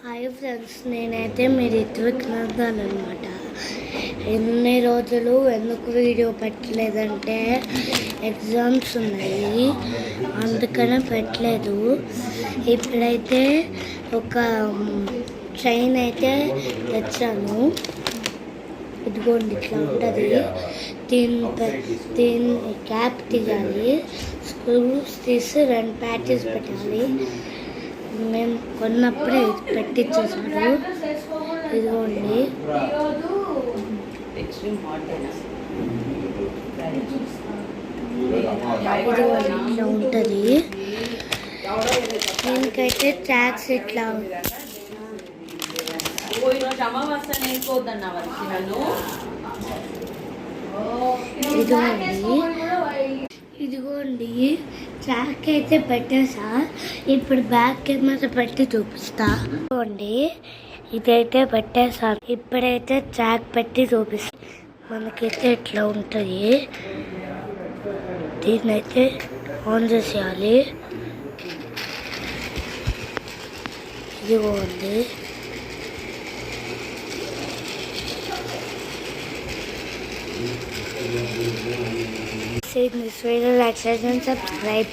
Hi friends, నేనైతే మీరు ఎత్తుకున్నాను అనమాట. ఎన్ని రోజులు ఎందుకు వీడియో పెట్టలేదంటే ఎగ్జామ్స్ ఉన్నాయి, అందుకనే పెట్టలేదు. ఇప్పుడైతే ఒక చైన్ అయితే తెచ్చాను. ఇదిగోండి, ఇట్లా ఉంటుంది. దీని క్యాప్ తీయాలి, స్క్రూస్ తీసి 2 ప్యాచెస్ పెట్టాలి. మేము కొన్నప్పుడే పెట్టించేసాడు. ఇదిగోండి, ఇట్లా ఉంటుంది. దీనికైతే ట్యాక్స్ ఇట్లా ఇదిగోండి ట్రాక్ అయితే పెట్టేసా. ఇప్పుడు బ్యాక్ కెమెరా పెట్టి చూపిస్తా. ఇదిగోండి, ఇదైతే పెట్టేసాను. ఇప్పుడైతే ట్రాక్ పెట్టి చూపిస్తా. మనకైతే ఇట్లా ఉంటుంది. దీన్నైతే ఆన్ చేసేయాలి. ఇదిగోండి, this video, like, share and subscribe.